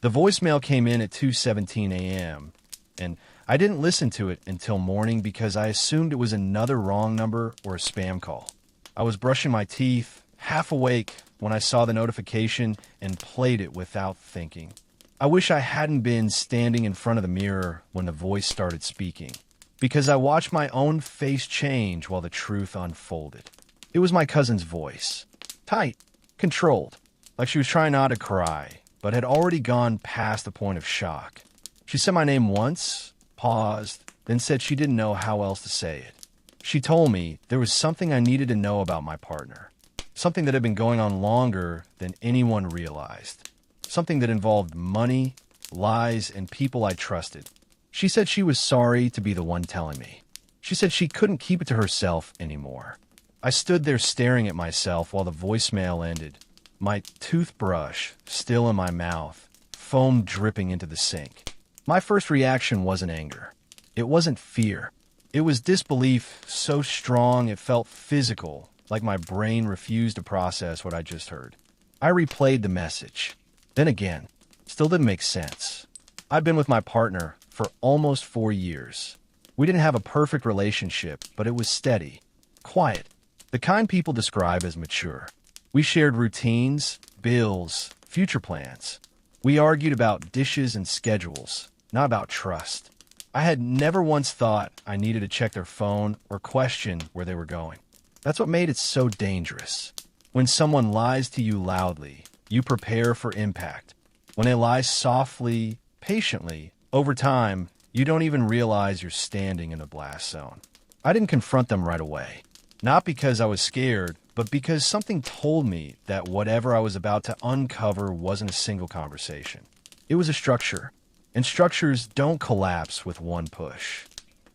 The voicemail came in at 2:17 a.m., and I didn't listen to it until morning because I assumed it was another wrong number or a spam call. I was brushing my teeth, half awake, when I saw the notification and played it without thinking. I wish I hadn't been standing in front of the mirror when the voice started speaking, because I watched my own face change while the truth unfolded. It was my cousin's voice. Tight, controlled, like she was trying not to cry, but had already gone past the point of shock. She said my name once, paused, then said she didn't know how else to say it. She told me there was something I needed to know about my partner, something that had been going on longer than anyone realized, something that involved money, lies, and people I trusted. She said she was sorry to be the one telling me. She said she couldn't keep it to herself anymore. I stood there staring at myself while the voicemail ended, my toothbrush still in my mouth, foam dripping into the sink. My first reaction wasn't anger. It wasn't fear. It was disbelief so strong it felt physical, like my brain refused to process what I just heard. I replayed the message. Then again, still didn't make sense. I'd been with my partner for almost 4 years. We didn't have a perfect relationship, but it was steady, quiet, the kind people describe as mature. We shared routines, bills, future plans. We argued about dishes and schedules, not about trust. I had never once thought I needed to check their phone or question where they were going. That's what made it so dangerous. When someone lies to you loudly, you prepare for impact. When they lie softly, patiently, over time, you don't even realize you're standing in the blast zone. I didn't confront them right away. Not because I was scared, but because something told me that whatever I was about to uncover wasn't a single conversation. It was a structure, and structures don't collapse with one push.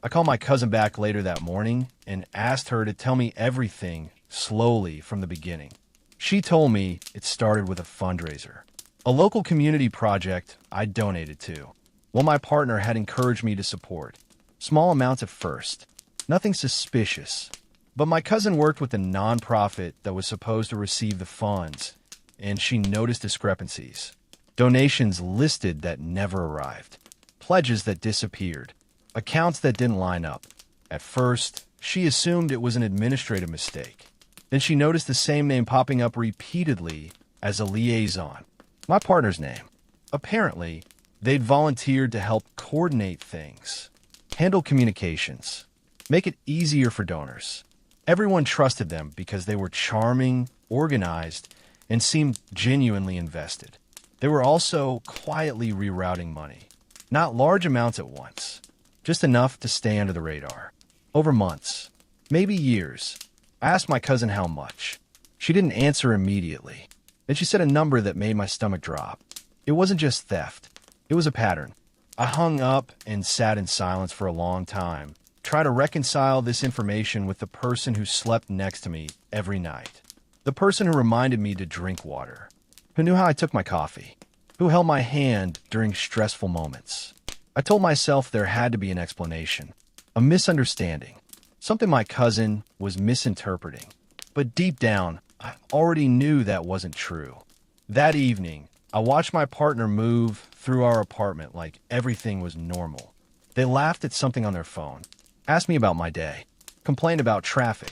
I called my cousin back later that morning and asked her to tell me everything slowly from the beginning. She told me it started with a fundraiser, a local community project I donated to. One my partner had encouraged me to support. Small amounts at first, nothing suspicious. But my cousin worked with a nonprofit that was supposed to receive the funds, and she noticed discrepancies. Donations listed that never arrived. Pledges that disappeared. Accounts that didn't line up. At first, she assumed it was an administrative mistake. Then she noticed the same name popping up repeatedly as a liaison. My partner's name. Apparently, they'd volunteered to help coordinate things, handle communications, make it easier for donors. Everyone trusted them because they were charming, organized, and seemed genuinely invested. They were also quietly rerouting money. Not large amounts at once, just enough to stay under the radar. Over months, maybe years. I asked my cousin how much. She didn't answer immediately. Then she said a number that made my stomach drop. It wasn't just theft. It was a pattern. I hung up and sat in silence for a long time, try to reconcile this information with the person who slept next to me every night. The person who reminded me to drink water, who knew how I took my coffee, who held my hand during stressful moments. I told myself there had to be an explanation, a misunderstanding, something my cousin was misinterpreting. But deep down, I already knew that wasn't true. That evening, I watched my partner move through our apartment like everything was normal. They laughed at something on their phone, asked me about my day, complained about traffic,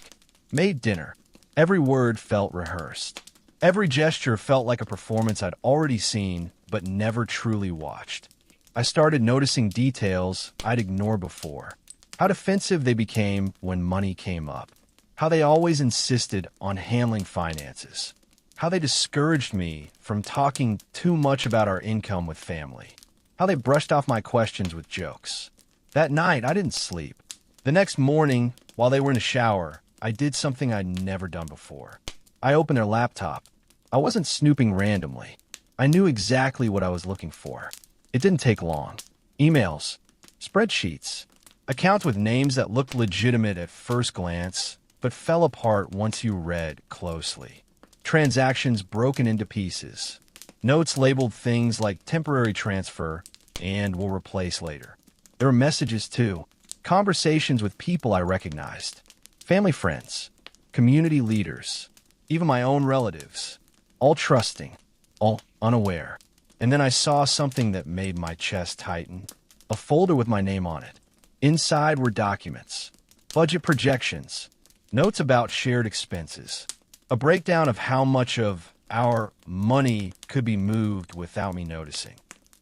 made dinner. Every word felt rehearsed. Every gesture felt like a performance I'd already seen but never truly watched. I started noticing details I'd ignored before. How defensive they became when money came up. How they always insisted on handling finances. How they discouraged me from talking too much about our income with family. How they brushed off my questions with jokes. That night, I didn't sleep. The next morning, while they were in the shower, I did something I'd never done before. I opened their laptop. I wasn't snooping randomly. I knew exactly what I was looking for. It didn't take long. Emails, spreadsheets, accounts with names that looked legitimate at first glance, but fell apart once you read closely. Transactions broken into pieces. Notes labeled things like temporary transfer and will replace later. There were messages too. Conversations with people I recognized. Family friends, community leaders, even my own relatives. All trusting, all unaware. And then I saw something that made my chest tighten. A folder with my name on it. Inside were documents, budget projections, notes about shared expenses, a breakdown of how much of our money could be moved without me noticing.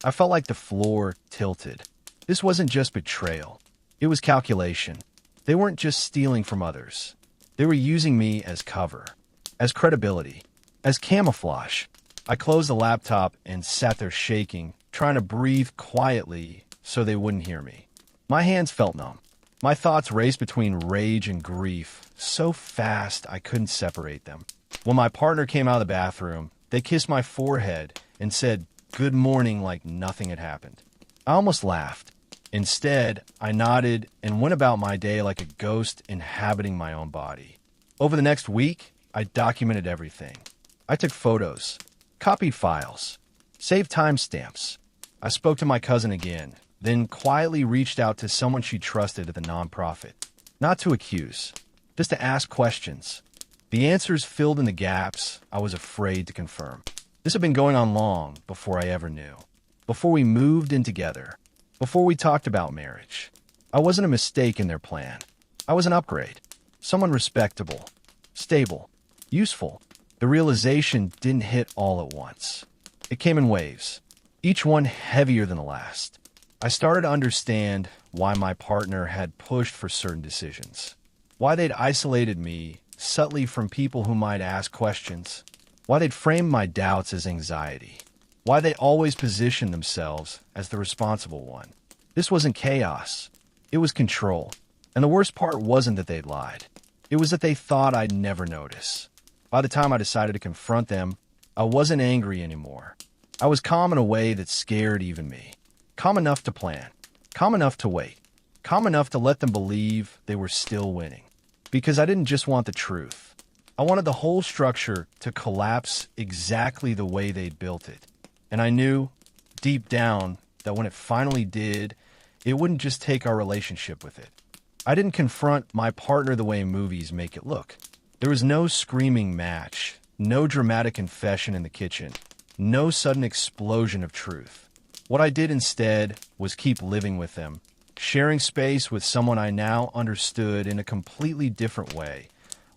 I felt like the floor tilted. This wasn't just betrayal. It was calculation. They weren't just stealing from others. They were using me as cover, as credibility, as camouflage. I closed the laptop and sat there shaking, trying to breathe quietly so they wouldn't hear me. My hands felt numb. My thoughts raced between rage and grief so fast I couldn't separate them. When my partner came out of the bathroom, they kissed my forehead and said, "Good morning," like nothing had happened. I almost laughed. Instead, I nodded and went about my day like a ghost inhabiting my own body. Over the next week, I documented everything. I took photos, copied files, saved timestamps. I spoke to my cousin again, then quietly reached out to someone she trusted at the nonprofit. Not to accuse, just to ask questions. The answers filled in the gaps I was afraid to confirm. This had been going on long before I ever knew. Before we moved in together. Before we talked about marriage. I wasn't a mistake in their plan. I was an upgrade. Someone respectable, stable, useful. The realization didn't hit all at once. It came in waves, each one heavier than the last. I started to understand why my partner had pushed for certain decisions. Why they'd isolated me subtly from people who might ask questions. Why they'd framed my doubts as anxiety. Why they always positioned themselves as the responsible one. This wasn't chaos. It was control. And the worst part wasn't that they'd lied. It was that they thought I'd never notice. By the time I decided to confront them, I wasn't angry anymore. I was calm in a way that scared even me. Calm enough to plan. Calm enough to wait. Calm enough to let them believe they were still winning. Because I didn't just want the truth. I wanted the whole structure to collapse exactly the way they'd built it. And I knew, deep down, that when it finally did, it wouldn't just take our relationship with it. I didn't confront my partner the way movies make it look. There was no screaming match, no dramatic confession in the kitchen, no sudden explosion of truth. What I did instead was keep living with them, sharing space with someone I now understood in a completely different way,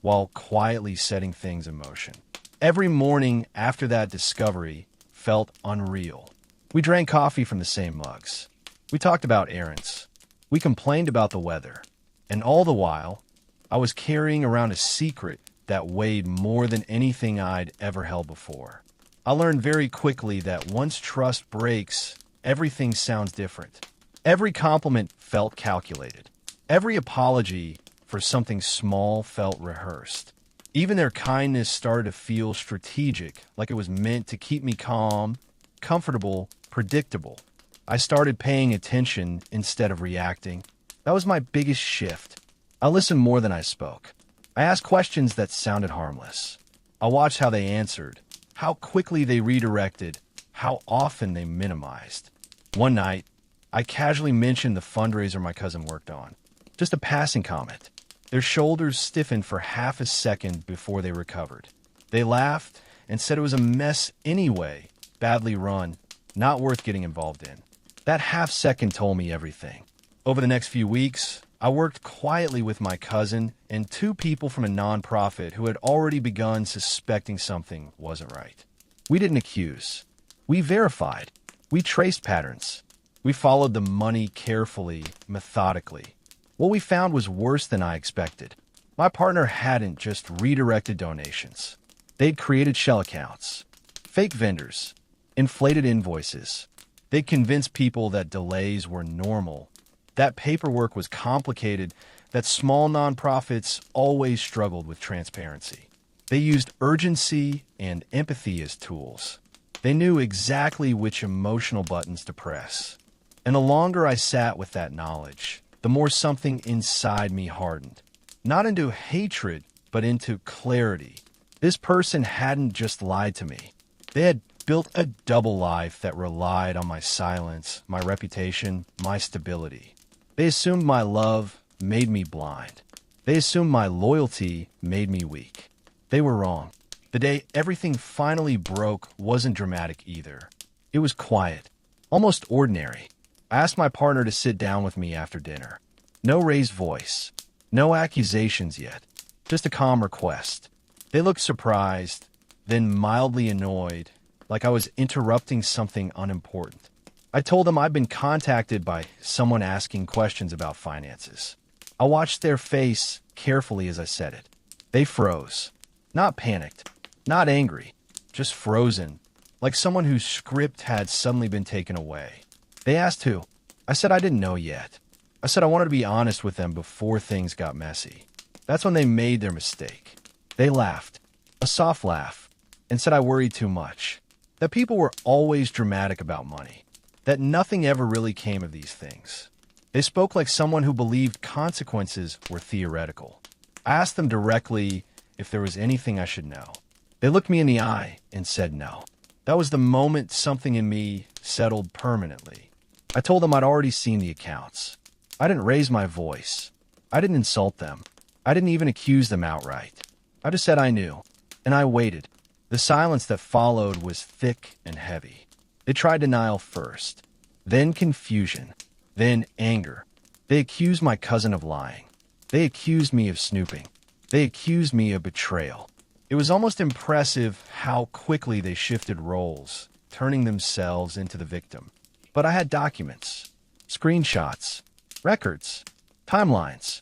while quietly setting things in motion. Every morning after that discovery felt unreal. We drank coffee from the same mugs. We talked about errands. We complained about the weather. And all the while, I was carrying around a secret that weighed more than anything I'd ever held before. I learned very quickly that once trust breaks, everything sounds different. Every compliment felt calculated. Every apology for something small felt rehearsed. Even their kindness started to feel strategic, like it was meant to keep me calm, comfortable, predictable. I started paying attention instead of reacting. That was my biggest shift. I listened more than I spoke. I asked questions that sounded harmless. I watched how they answered, how quickly they redirected, how often they minimized. One night, I casually mentioned the fundraiser my cousin worked on. Just a passing comment. Their shoulders stiffened for half a second before they recovered. They laughed and said it was a mess anyway, badly run, not worth getting involved in. That half second told me everything. Over the next few weeks, I worked quietly with my cousin and two people from a nonprofit who had already begun suspecting something wasn't right. We didn't accuse. We verified. We traced patterns. We followed the money carefully, methodically. What we found was worse than I expected. My partner hadn't just redirected donations. They'd created shell accounts, fake vendors, inflated invoices. They'd convinced people that delays were normal, that paperwork was complicated, that small nonprofits always struggled with transparency. They used urgency and empathy as tools. They knew exactly which emotional buttons to press. And the longer I sat with that knowledge, the more something inside me hardened. Not into hatred, but into clarity. This person hadn't just lied to me. They had built a double life that relied on my silence, my reputation, my stability. They assumed my love made me blind. They assumed my loyalty made me weak. They were wrong. The day everything finally broke wasn't dramatic either. It was quiet, almost ordinary. I asked my partner to sit down with me after dinner. No raised voice, no accusations yet, just a calm request. They looked surprised, then mildly annoyed, like I was interrupting something unimportant. I told them I'd been contacted by someone asking questions about finances. I watched their face carefully as I said it. They froze. Not panicked, not angry, just frozen, like someone whose script had suddenly been taken away. They asked who. I said I didn't know yet. I said I wanted to be honest with them before things got messy. That's when they made their mistake. They laughed, a soft laugh, and said I worried too much, that people were always dramatic about money, that nothing ever really came of these things. They spoke like someone who believed consequences were theoretical. I asked them directly if there was anything I should know. They looked me in the eye and said no. That was the moment something in me settled permanently. I told them I'd already seen the accounts. I didn't raise my voice. I didn't insult them. I didn't even accuse them outright. I just said I knew, and I waited. The silence that followed was thick and heavy. They tried denial first, then confusion, then anger. They accused my cousin of lying. They accused me of snooping. They accused me of betrayal. It was almost impressive how quickly they shifted roles, turning themselves into the victim. But I had documents, screenshots, records, timelines.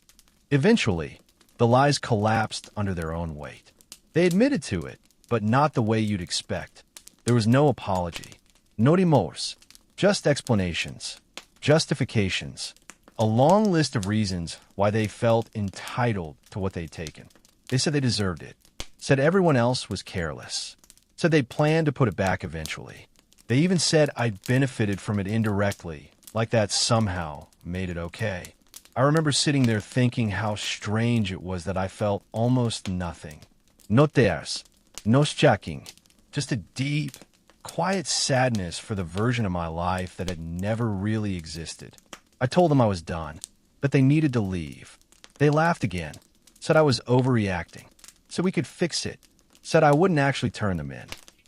Eventually, the lies collapsed under their own weight. They admitted to it, but not the way you'd expect. There was no apology, no remorse, just explanations, justifications, a long list of reasons why they felt entitled to what they'd taken. They said they deserved it, said everyone else was careless, said they planned to put it back eventually. They even said I'd benefited from it indirectly, like that somehow made it okay. I remember sitting there thinking how strange it was that I felt almost nothing. No tears, no shocking, just a deep, quiet sadness for the version of my life that had never really existed. I told them I was done, that they needed to leave. They laughed again, said I was overreacting, said we could fix it, said I wouldn't actually turn them in.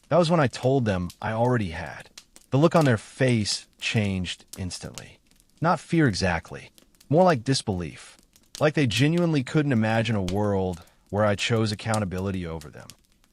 That was when I told them I already had. The look on their face changed instantly. Not fear exactly, more like disbelief. Like they genuinely couldn't imagine a world where I chose accountability over them.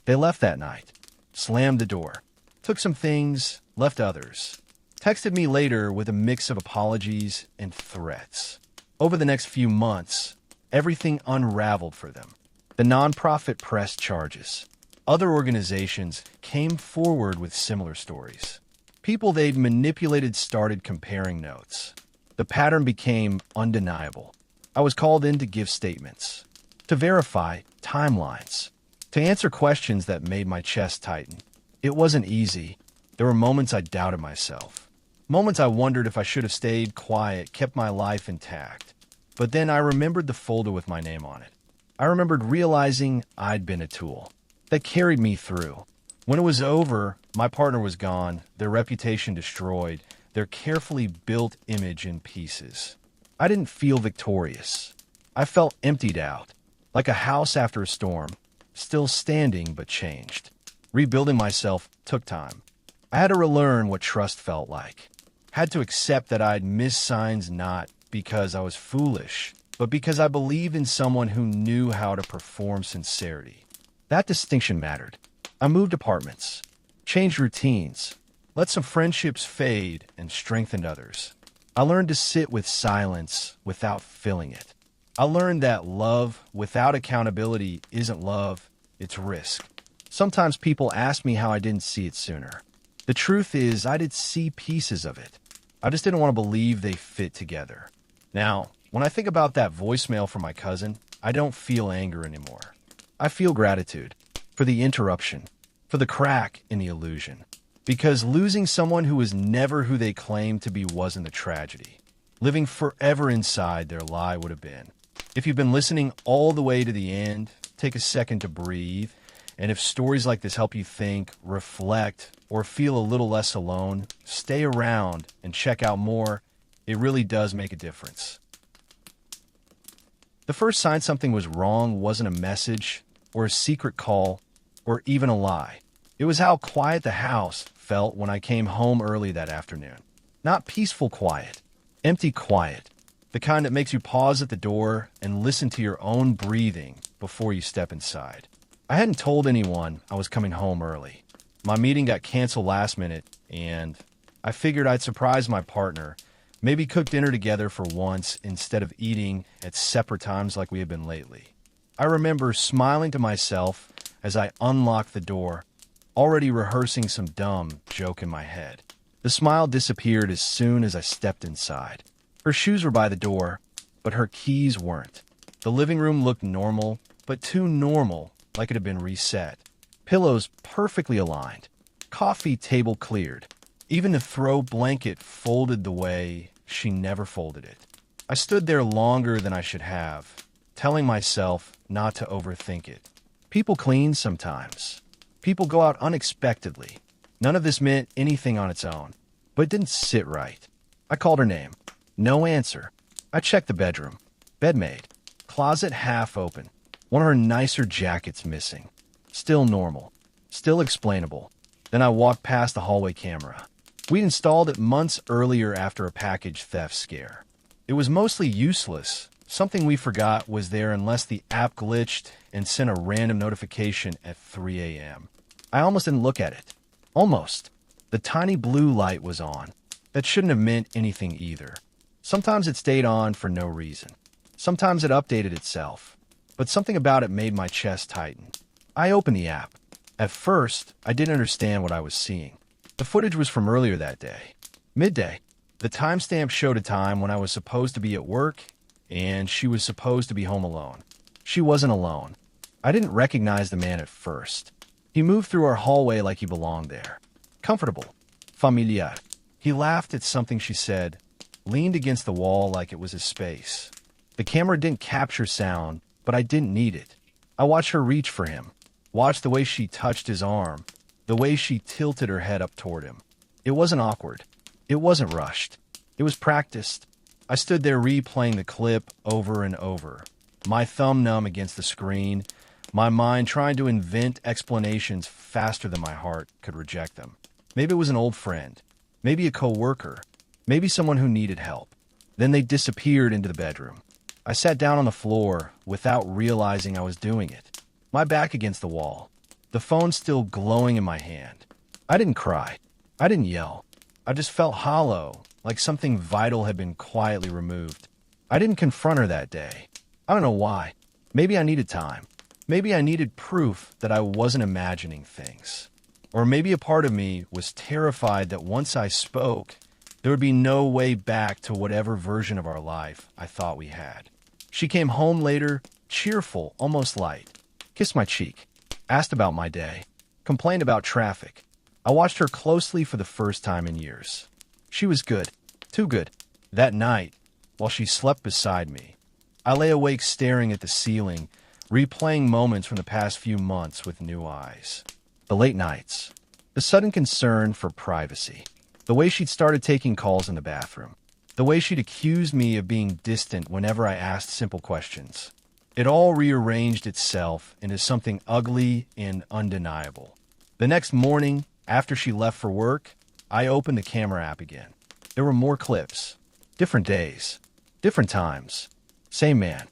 They left that night, slammed the door, took some things, left others. Texted me later with a mix of apologies and threats. Over the next few months, everything unraveled for them. The nonprofit pressed charges. Other organizations came forward with similar stories. People they'd manipulated started comparing notes. The pattern became undeniable. I was called in to give statements, to verify timelines, to answer questions that made my chest tighten. It wasn't easy. There were moments I doubted myself. Moments I wondered if I should have stayed quiet, kept my life intact. But then I remembered the folder with my name on it. I remembered realizing I'd been a tool that carried me through. When it was over, my partner was gone, their reputation destroyed, their carefully built image in pieces. I didn't feel victorious. I felt emptied out, like a house after a storm, still standing but changed. Rebuilding myself took time. I had to relearn what trust felt like. Had to accept that I'd missed signs not because I was foolish, but because I believed in someone who knew how to perform sincerity. That distinction mattered. I moved apartments, changed routines, let some friendships fade and strengthened others. I learned to sit with silence without filling it. I learned that love without accountability isn't love, it's risk. Sometimes people ask me how I didn't see it sooner. The truth is, I did see pieces of it. I just didn't want to believe they fit together. Now, when I think about that voicemail from my cousin, I don't feel anger anymore. I feel gratitude for the interruption, for the crack in the illusion. Because losing someone who was never who they claimed to be wasn't a tragedy. Living forever inside their lie would have been. If you've been listening all the way to the end, take a second to breathe. And if stories like this help you think, reflect, or feel a little less alone, stay around and check out more. It really does make a difference. The first sign something was wrong wasn't a message, or a secret call, or even a lie. It was how quiet the house felt when I came home early that afternoon. Not peaceful quiet, empty quiet, the kind that makes you pause at the door and listen to your own breathing before you step inside. I hadn't told anyone I was coming home early. My meeting got canceled last minute, and I figured I'd surprise my partner, maybe cook dinner together for once instead of eating at separate times like we had been lately. I remember smiling to myself as I unlocked the door, already rehearsing some dumb joke in my head. The smile disappeared as soon as I stepped inside. Her shoes were by the door, but her keys weren't. The living room looked normal, but too normal, like it had been reset. Pillows perfectly aligned. Coffee table cleared. Even the throw blanket folded the way she never folded it. I stood there longer than I should have, telling myself not to overthink it. People clean sometimes. People go out unexpectedly. None of this meant anything on its own, but it didn't sit right. I called her name. No answer. I checked the bedroom. Bed made. Closet half open. One of her nicer jackets missing. Still normal. Still explainable. Then I walked past the hallway camera. We'd installed it months earlier after a package theft scare. It was mostly useless. Something we forgot was there unless the app glitched and sent a random notification at 3 a.m. I almost didn't look at it. Almost. The tiny blue light was on. That shouldn't have meant anything either. Sometimes it stayed on for no reason. Sometimes it updated itself. But something about it made my chest tighten. I opened the app. At first, I didn't understand what I was seeing. The footage was from earlier that day. Midday. The timestamp showed a time when I was supposed to be at work, and she was supposed to be home alone. She wasn't alone. I didn't recognize the man at first. He moved through our hallway like he belonged there. Comfortable. Familiar. He laughed at something she said, leaned against the wall like it was his space. The camera didn't capture sound, but I didn't need it. I watched her reach for him, watched the way she touched his arm, the way she tilted her head up toward him. It wasn't awkward. It wasn't rushed. It was practiced. I stood there replaying the clip over and over, my thumb numb against the screen, my mind trying to invent explanations faster than my heart could reject them. Maybe it was an old friend, maybe a coworker, maybe someone who needed help. Then they disappeared into the bedroom. I sat down on the floor without realizing I was doing it, my back against the wall, the phone still glowing in my hand. I didn't cry. I didn't yell. I just felt hollow, like something vital had been quietly removed. I didn't confront her that day. I don't know why. Maybe I needed time. Maybe I needed proof that I wasn't imagining things. Or maybe a part of me was terrified that once I spoke, there would be no way back to whatever version of our life I thought we had. She came home later, cheerful, almost light, kissed my cheek, asked about my day, complained about traffic. I watched her closely for the first time in years. She was good, too good. That night, while she slept beside me, I lay awake staring at the ceiling, replaying moments from the past few months with new eyes. The late nights, the sudden concern for privacy, the way she'd started taking calls in the bathroom, the way she'd accused me of being distant whenever I asked simple questions. It all rearranged itself into something ugly and undeniable. The next morning, after she left for work, I opened the camera app again. There were more clips. Different days. Different times. Same man.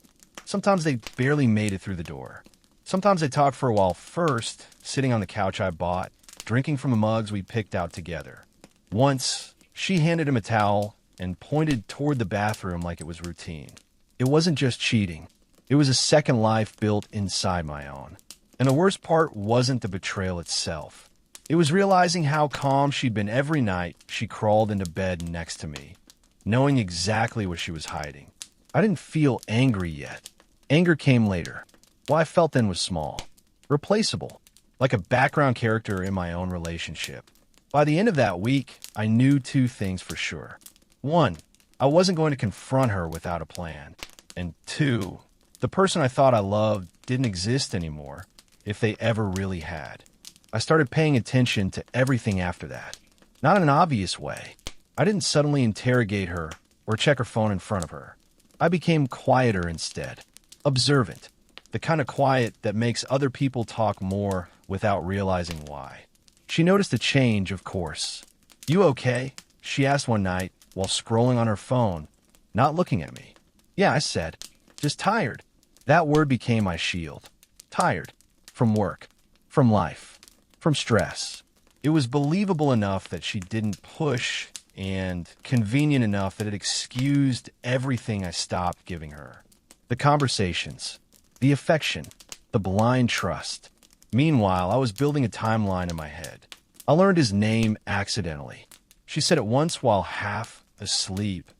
Sometimes they barely made it through the door. Sometimes they talked for a while first, sitting on the couch I bought, drinking from the mugs we picked out together. Once, she handed him a towel and pointed toward the bathroom like it was routine. It wasn't just cheating. It was a second life built inside my own. And the worst part wasn't the betrayal itself. It was realizing how calm she'd been every night she crawled into bed next to me, knowing exactly what she was hiding. I didn't feel angry yet. Anger came later. What I felt then was small, replaceable, like a background character in my own relationship. By the end of that week, I knew two things for sure. One, I wasn't going to confront her without a plan. And two, the person I thought I loved didn't exist anymore, if they ever really had. I started paying attention to everything after that. Not in an obvious way. I didn't suddenly interrogate her or check her phone in front of her. I became quieter instead, observant, the kind of quiet that makes other people talk more without realizing why. She noticed a change, of course. "You okay?" she asked one night while scrolling on her phone, not looking at me. "Yeah," I said. "Just tired." That word became my shield. Tired. From work. From life. From stress. It was believable enough that she didn't push and convenient enough that it excused everything I stopped giving her. The conversations. The affection. The blind trust. Meanwhile, I was building a timeline in my head. I learned his name accidentally. She said it once while half asleep,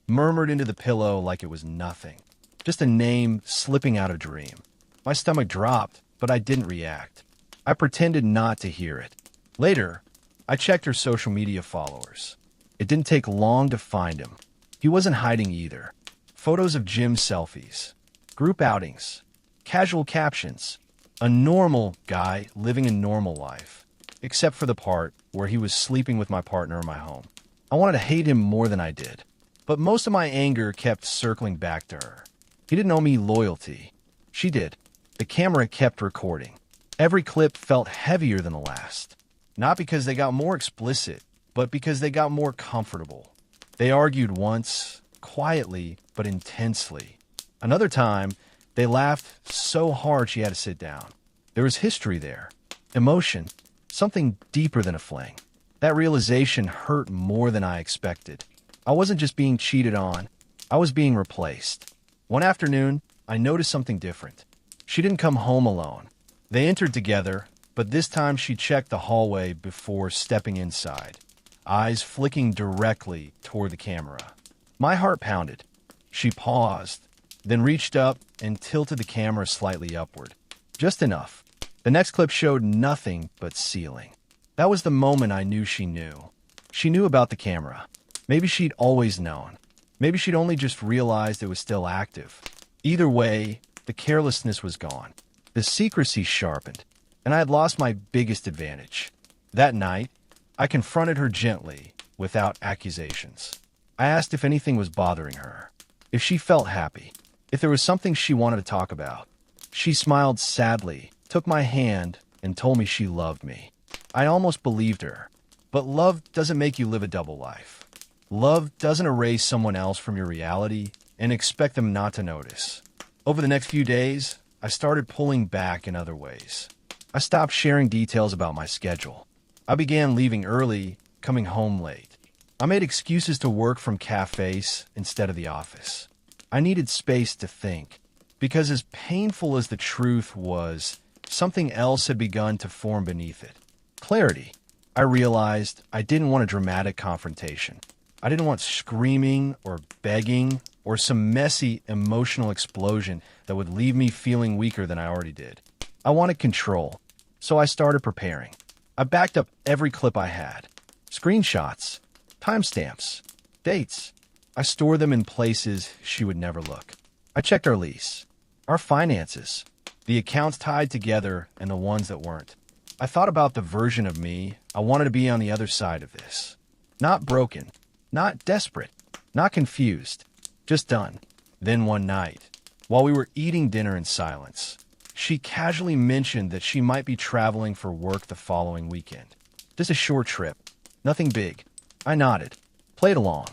murmured into the pillow like it was nothing. Just a name slipping out of dream. My stomach dropped, but I didn't react. I pretended not to hear it. Later, I checked her social media followers. It didn't take long to find him. He wasn't hiding either. Photos of gym selfies, group outings, casual captions. A normal guy living a normal life, except for the part where he was sleeping with my partner in my home. I wanted to hate him more than I did, but most of my anger kept circling back to her. He didn't owe me loyalty. She did. The camera kept recording. Every clip felt heavier than the last. Not because they got more explicit, but because they got more comfortable. They argued once, quietly but intensely. Another time, they laughed so hard she had to sit down. There was history there. Emotion. Something deeper than a fling. That realization hurt more than I expected. I wasn't just being cheated on. I was being replaced. One afternoon, I noticed something different. She didn't come home alone. They entered together, but this time she checked the hallway before stepping inside, eyes flicking directly toward the camera. My heart pounded. She paused, then reached up and tilted the camera slightly upward. Just enough. The next clip showed nothing but ceiling. That was the moment I knew she knew. She knew about the camera. Maybe she'd always known. Maybe she'd only just realized it was still active. Either way, the carelessness was gone. The secrecy sharpened, and I had lost my biggest advantage. That night, I confronted her gently, without accusations. I asked if anything was bothering her, if she felt happy, if there was something she wanted to talk about. She smiled sadly, took my hand, and told me she loved me. I almost believed her. But love doesn't make you live a double life. Love doesn't erase someone else from your reality and expect them not to notice. Over the next few days, I started pulling back in other ways. I stopped sharing details about my schedule. I began leaving early, coming home late. I made excuses to work from cafes instead of the office. I needed space to think, because as painful as the truth was, something else had begun to form beneath it. Clarity. I realized I didn't want a dramatic confrontation. I didn't want screaming or begging or some messy emotional explosion that would leave me feeling weaker than I already did. I wanted control, so I started preparing. I backed up every clip I had. Screenshots, timestamps, dates. I stored them in places she would never look. I checked our lease, our finances, the accounts tied together and the ones that weren't. I thought about the version of me I wanted to be on the other side of this. Not broken, not desperate, not confused, just done. Then one night, while we were eating dinner in silence, she casually mentioned that she might be traveling for work the following weekend. Just a short trip, nothing big. I nodded, played along.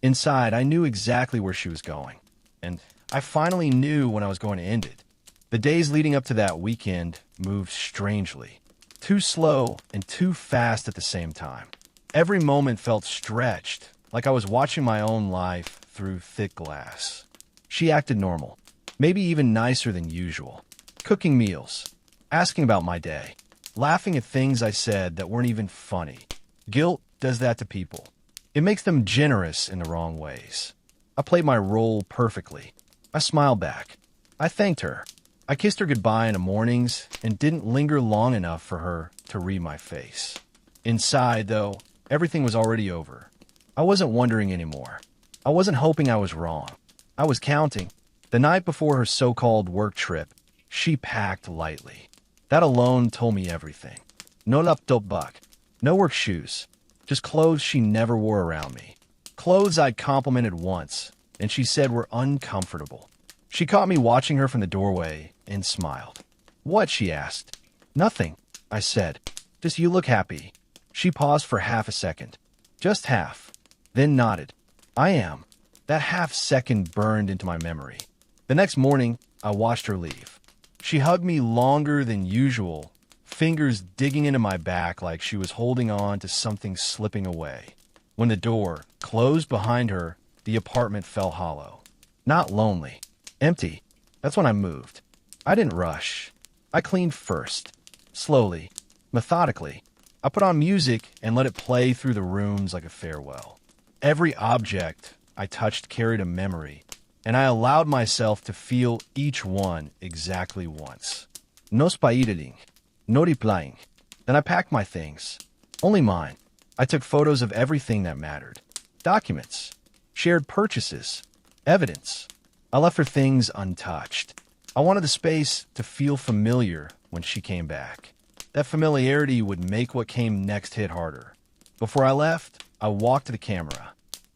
Inside, I knew exactly where she was going, and I finally knew when I was going to end it. The days leading up to that weekend moved strangely. Too slow and too fast at the same time. Every moment felt stretched, like I was watching my own life through thick glass. She acted normal, maybe even nicer than usual. Cooking meals, asking about my day, laughing at things I said that weren't even funny. Guilt does that to people. It makes them generous in the wrong ways. I played my role perfectly. I smiled back. I thanked her. I kissed her goodbye in the mornings and didn't linger long enough for her to read my face. Inside, though, everything was already over. I wasn't wondering anymore. I wasn't hoping I was wrong. I was counting. The night before her so-called work trip, she packed lightly. That alone told me everything. No laptop bag, no work shoes, just clothes she never wore around me. Clothes I'd complimented once, and she said were uncomfortable. She caught me watching her from the doorway and smiled. "What?" she asked. "Nothing," I said. Just you look happy. She paused for half a second. Just half. Then nodded. I am. That half second burned into my memory. The next morning, I watched her leave. She hugged me longer than usual, fingers digging into my back like she was holding on to something slipping away. When the door closed behind her, the apartment felt hollow. Not lonely. Empty. That's when I moved. I didn't rush. I cleaned first. Slowly. Methodically. I put on music and let it play through the rooms like a farewell. Every object I touched carried a memory, and I allowed myself to feel each one exactly once. No spailing. No replying. Then I packed my things. Only mine. I took photos of everything that mattered. Documents. Shared purchases. Evidence. I left her things untouched. I wanted the space to feel familiar when she came back. That familiarity would make what came next hit harder. Before I left, I walked to the camera.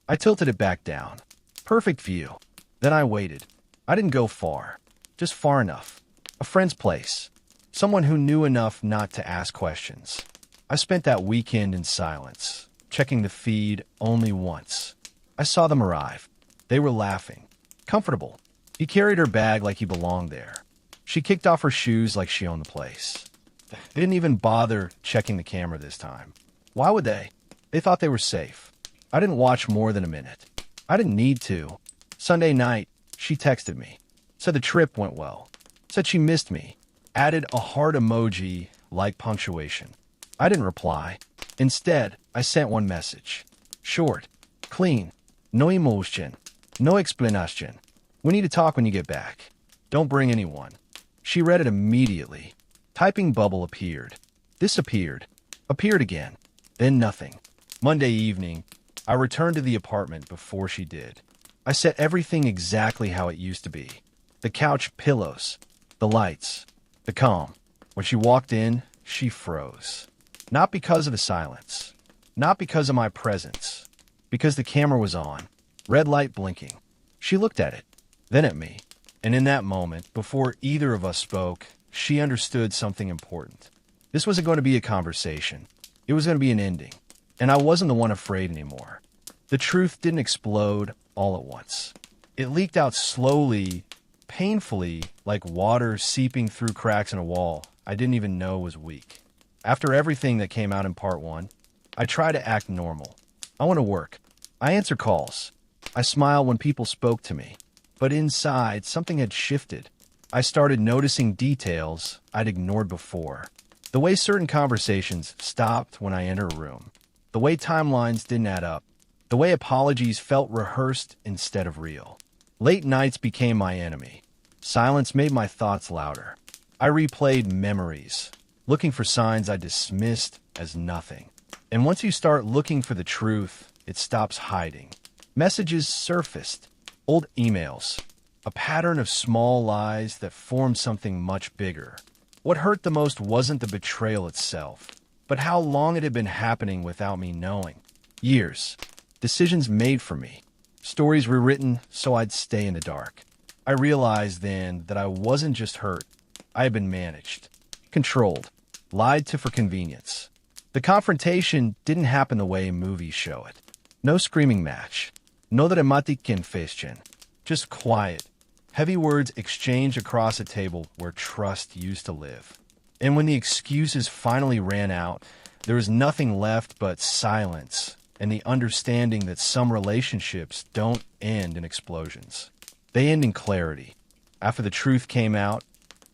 I tilted it back down. Perfect view. Then I waited. I didn't go far. Just far enough. A friend's place. Someone who knew enough not to ask questions. I spent that weekend in silence, checking the feed only once. I saw them arrive. They were laughing. Comfortable. He carried her bag like he belonged there. She kicked off her shoes like she owned the place. They didn't even bother checking the camera this time. Why would they? They thought they were safe. I didn't watch more than a minute. I didn't need to. Sunday night, she texted me. Said the trip went well. Said she missed me. Added a heart emoji like punctuation. I didn't reply. Instead, I sent one message. Short. Clean. No emotion. No explanation. We need to talk when you get back. Don't bring anyone. She read it immediately. Typing bubble appeared. Disappeared. Appeared again. Then nothing. Monday evening, I returned to the apartment before she did. I set everything exactly how it used to be. The couch pillows. The lights. The calm. When she walked in, she froze. Not because of the silence. Not because of my presence. Because the camera was on. Red light blinking. She looked at it. Then at me. And in that moment, before either of us spoke, she understood something important. This wasn't going to be a conversation. It was going to be an ending. And I wasn't the one afraid anymore. The truth didn't explode all at once. It leaked out slowly, painfully, like water seeping through cracks in a wall I didn't even know was weak. After everything that came out in part one, I try to act normal. I want to work. I answer calls. I smile when people spoke to me. But inside, something had shifted. I started noticing details I'd ignored before. The way certain conversations stopped when I enter a room. The way timelines didn't add up. The way apologies felt rehearsed instead of real. Late nights became my enemy. Silence made my thoughts louder. I replayed memories, looking for signs I dismissed as nothing. And once you start looking for the truth, it stops hiding. Messages surfaced. Old emails. A pattern of small lies that formed something much bigger. What hurt the most wasn't the betrayal itself, but how long it had been happening without me knowing. Years. Decisions made for me. Stories rewritten so I'd stay in the dark. I realized then that I wasn't just hurt. I had been managed. Controlled. Lied to for convenience. The confrontation didn't happen the way movies show it. No screaming match. No dramatic confession. Just quiet. Heavy words exchanged across a table where trust used to live. And when the excuses finally ran out, there was nothing left but silence and the understanding that some relationships don't end in explosions. They end in clarity. After the truth came out,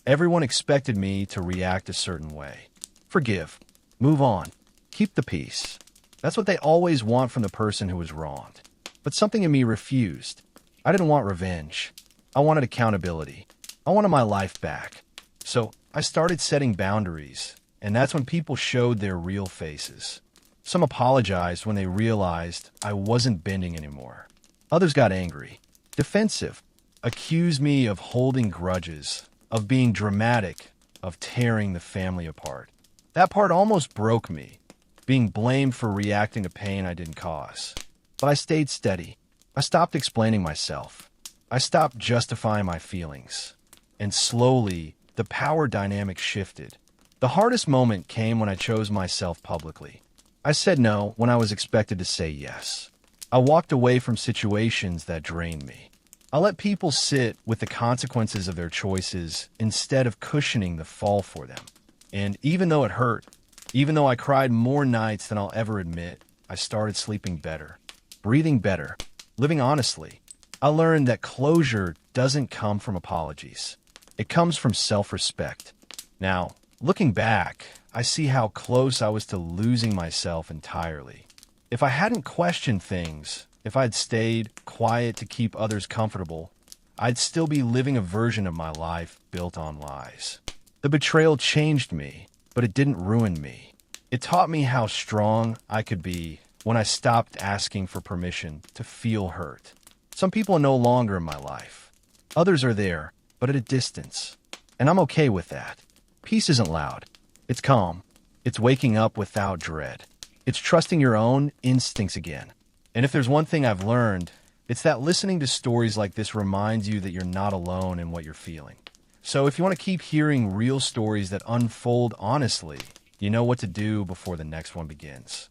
everyone expected me to react a certain way. Forgive. Move on. Keep the peace. That's what they always want from the person who was wronged. But something in me refused. I didn't want revenge. I wanted accountability. I wanted my life back. So I started setting boundaries, and that's when people showed their real faces. Some apologized when they realized I wasn't bending anymore. Others got angry, defensive, accused me of holding grudges, of being dramatic, of tearing the family apart. That part almost broke me, being blamed for reacting to pain I didn't cause. But I stayed steady. I stopped explaining myself. I stopped justifying my feelings. And slowly, the power dynamic shifted. The hardest moment came when I chose myself publicly. I said no when I was expected to say yes. I walked away from situations that drained me. I let people sit with the consequences of their choices instead of cushioning the fall for them. And even though it hurt, even though I cried more nights than I'll ever admit, I started sleeping better, breathing better, living honestly. I learned that closure doesn't come from apologies. It comes from self-respect. Now, looking back, I see how close I was to losing myself entirely. If I hadn't questioned things, if I'd stayed quiet to keep others comfortable, I'd still be living a version of my life built on lies. The betrayal changed me, but it didn't ruin me. It taught me how strong I could be when I stopped asking for permission to feel hurt. Some people are no longer in my life. Others are there, but at a distance. And I'm okay with that. Peace isn't loud. It's calm. It's waking up without dread. It's trusting your own instincts again. And if there's one thing I've learned, it's that listening to stories like this reminds you that you're not alone in what you're feeling. So if you want to keep hearing real stories that unfold honestly, you know what to do before the next one begins.